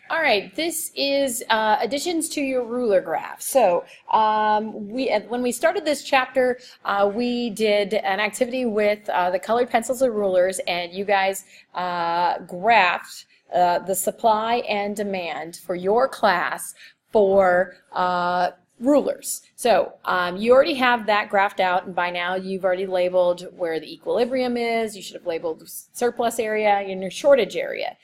All right, this is additions to your ruler graph. So when we started this chapter, we did an activity with the colored pencils and rulers, and you guys graphed the supply and demand for your class for rulers. So you already have that graphed out, and by now you've already labeled where the equilibrium is. You should have labeled surplus area and your shortage area.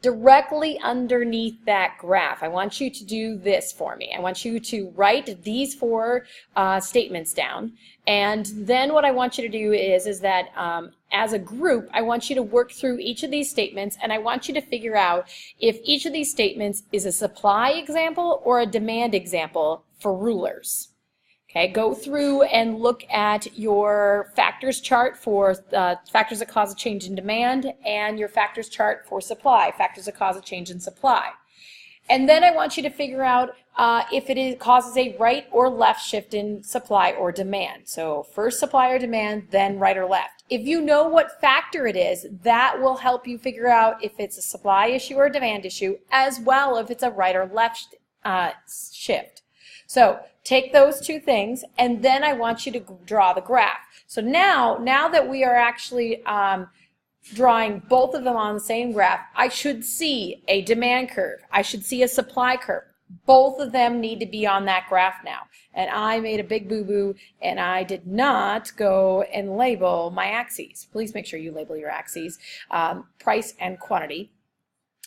Directly underneath that graph, I want you to do this for me. I want you to write these four statements down, and then what I want you to do is that as a group, I want you to work through each of these statements, and I want you to figure out if each of these statements is a supply example or a demand example for rulers. Okay, go through and look at your factors chart for factors that cause a change in demand, and your factors chart for supply, factors that cause a change in supply. And then I want you to figure out if it causes a right or left shift in supply or demand. So first supply or demand, then right or left. If you know what factor it is, that will help you figure out if it's a supply issue or a demand issue, as well if it's a right or left shift. So take those two things, and then I want you to draw the graph. So now that we are actually drawing both of them on the same graph, I should see a demand curve. I should see a supply curve. Both of them need to be on that graph now. And I made a big boo-boo, and I did not go and label my axes. Please make sure you label your axes, price and quantity.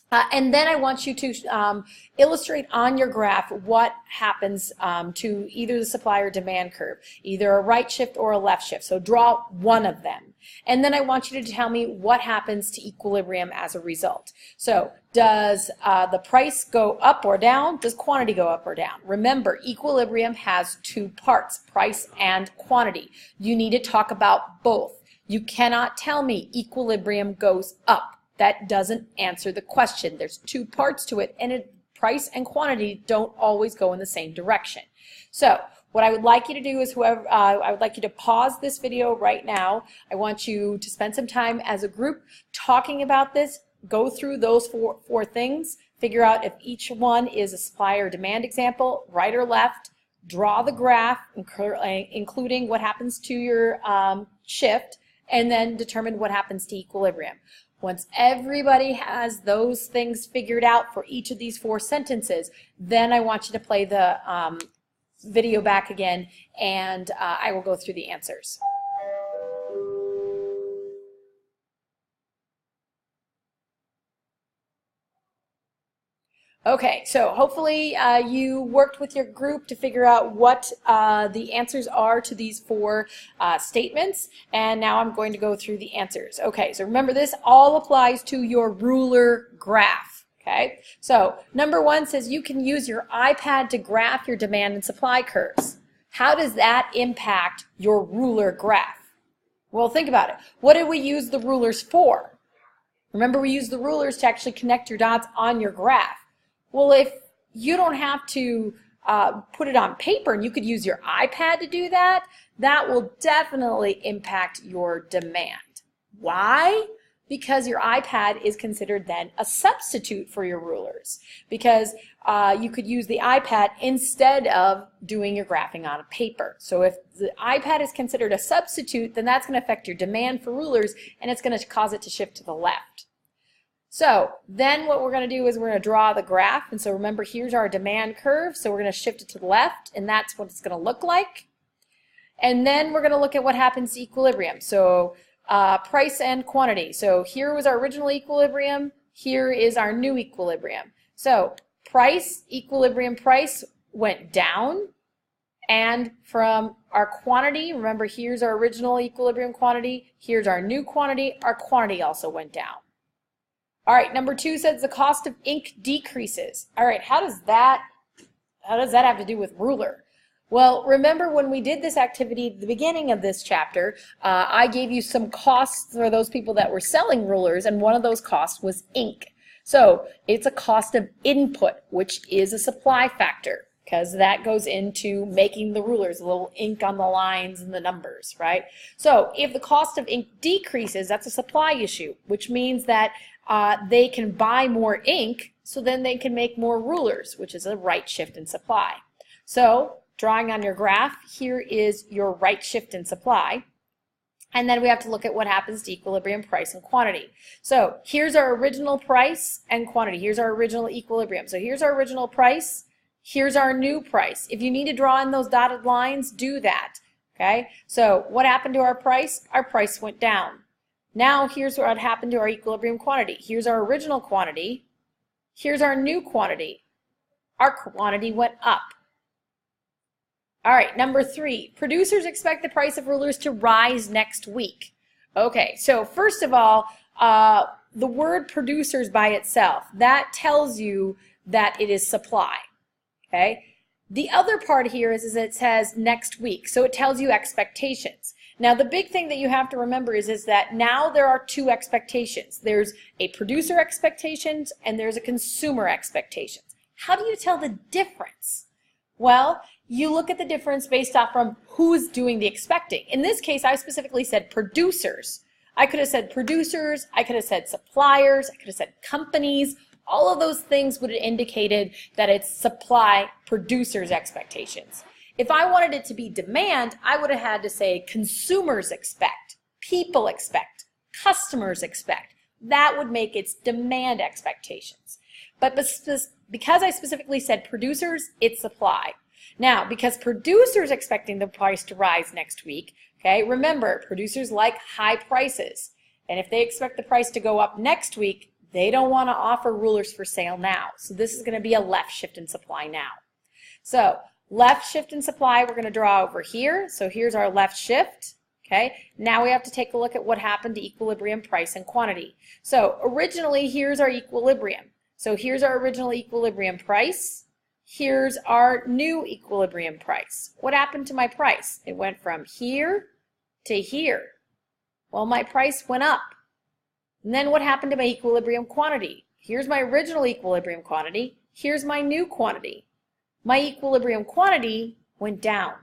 And then I want you to illustrate on your graph what happens to either the supply or demand curve, either a right shift or a left shift. So draw one of them. And then I want you to tell me what happens to equilibrium as a result. So does the price go up or down? Does quantity go up or down? Remember, equilibrium has two parts, price and quantity. You need to talk about both. You cannot tell me equilibrium goes up. That doesn't answer the question. There's two parts to it, and price and quantity don't always go in the same direction. So what I would like you to do is I would like you to pause this video right now. I want you to spend some time as a group talking about this, go through those four things, figure out if each one is a supply or demand example, right or left, draw the graph, including what happens to your shift, and then determine what happens to equilibrium. Once everybody has those things figured out for each of these four sentences, then I want you to play the video back again, and I will go through the answers. Okay, so hopefully you worked with your group to figure out what the answers are to these four statements, and now I'm going to go through the answers. Okay, so remember, this all applies to your ruler graph. Okay, so number one says you can use your iPad to graph your demand and supply curves. How does that impact your ruler graph? Well, think about it. What did we use the rulers for? Remember, we used the rulers to actually connect your dots on your graph. Well, if you don't have to put it on paper and you could use your iPad to do that, that will definitely impact your demand. Why? Because your iPad is considered then a substitute for your rulers, because you could use the iPad instead of doing your graphing on a paper. So if the iPad is considered a substitute, then that's going to affect your demand for rulers, and it's going to cause it to shift to the left. So then what we're going to do is we're going to draw the graph, and so remember, here's our demand curve, so we're going to shift it to the left, and that's what it's going to look like. And then we're going to look at what happens to equilibrium. So price and quantity. So here was our original equilibrium, here is our new equilibrium. So price, equilibrium price went down, and from our quantity, remember, here's our original equilibrium quantity, here's our new quantity, our quantity also went down. All right, number two says the cost of ink decreases. All right, how does that have to do with ruler? Well, remember when we did this activity at the beginning of this chapter, I gave you some costs for those people that were selling rulers, and one of those costs was ink. So it's a cost of input, which is a supply factor, because that goes into making the rulers, a little ink on the lines and the numbers, right? So if the cost of ink decreases, that's a supply issue, which means that they can buy more ink, so then they can make more rulers, which is a right shift in supply. So drawing on your graph, here is your right shift in supply. And then we have to look at what happens to equilibrium, price, and quantity. So here's our original price and quantity. Here's our original equilibrium. So here's our original price. Here's our new price. If you need to draw in those dotted lines, do that. Okay? So what happened to our price? Our price went down. Now here's what happened to our equilibrium quantity. Here's our original quantity. Here's our new quantity. Our quantity went up. All right, number 3, producers expect the price of rulers to rise next week. Okay, so first of all, the word producers by itself, that tells you that it is supply, okay? The other part here is it says next week, so it tells you expectations. Now, the big thing that you have to remember is that now there are 2 expectations. There's a producer expectations and there's a consumer expectations. How do you tell the difference? Well, you look at the difference based off from who's doing the expecting. In this case, I specifically said producers. I could have said producers, I could have said suppliers, I could have said companies. All of those things would have indicated that it's supply producers' expectations. If I wanted it to be demand, I would have had to say consumers expect, people expect, customers expect. That would make its demand expectations. But because I specifically said producers, it's supply. Now, because producers expecting the price to rise next week, okay, remember, producers like high prices. And if they expect the price to go up next week, they don't want to offer rulers for sale now. So this is going to be a left shift in supply now. So left shift in supply, we're going to draw over here. So here's our left shift. Okay, now we have to take a look at what happened to equilibrium, price, and quantity. So originally, here's our equilibrium. So here's our original equilibrium price. Here's our new equilibrium price. What happened to my price? It went from here to here. Well, my price went up. And then what happened to my equilibrium quantity? Here's my original equilibrium quantity. Here's my new quantity. My equilibrium quantity went down.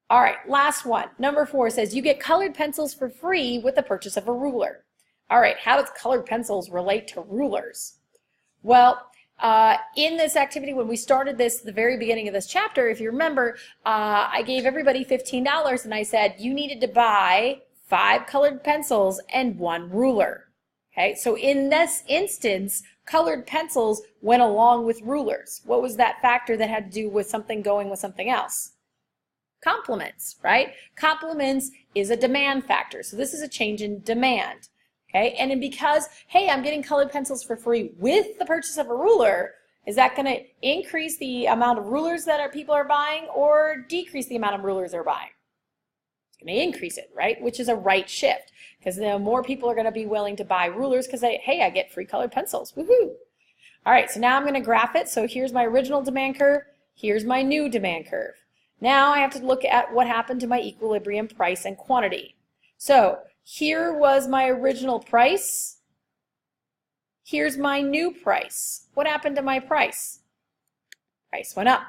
All right, last one. Number 4 says you get colored pencils for free with the purchase of a ruler. All right, how does colored pencils relate to rulers? Well, in this activity, when we started this at the very beginning of this chapter, if you remember, I gave everybody $15 and I said you needed to buy 5 colored pencils and 1 ruler. Okay, so in this instance, colored pencils went along with rulers. What was that factor that had to do with something going with something else? Complements, right? Complements is a demand factor. So this is a change in demand. Okay, and then because, hey, I'm getting colored pencils for free with the purchase of a ruler, is that going to increase the amount of rulers that people are buying or decrease the amount of rulers they're buying? It's going to increase it, right? Which is a right shift, because the more people are going to be willing to buy rulers because, hey, I get free colored pencils. Woohoo! All right, so now I'm going to graph it. So here's my original demand curve. Here's my new demand curve. Now I have to look at what happened to my equilibrium, price, and quantity. So here was my original price. Here's my new price. What happened to my price? Price went up.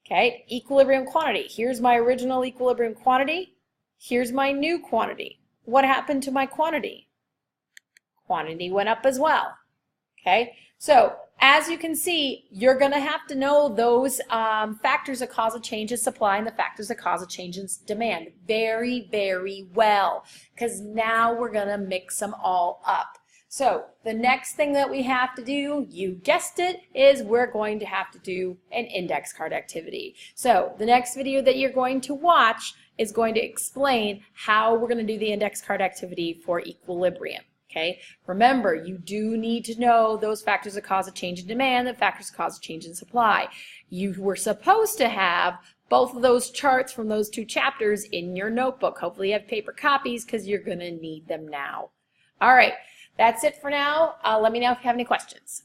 Okay, equilibrium quantity. Here's my original equilibrium quantity. Here's my new quantity. What happened to my quantity? Quantity went up as well. Okay, so as you can see, you're going to have to know those factors that cause a change in supply and the factors that cause a change in demand very, very well, because now we're going to mix them all up. So the next thing that we have to do, you guessed it, is we're going to have to do an index card activity. So the next video that you're going to watch is going to explain how we're going to do the index card activity for equilibrium. Okay, remember, you do need to know those factors that cause a change in demand, the factors that cause a change in supply. You were supposed to have both of those charts from those 2 chapters in your notebook. Hopefully you have paper copies because you're going to need them now. All right, that's it for now. Let me know if you have any questions.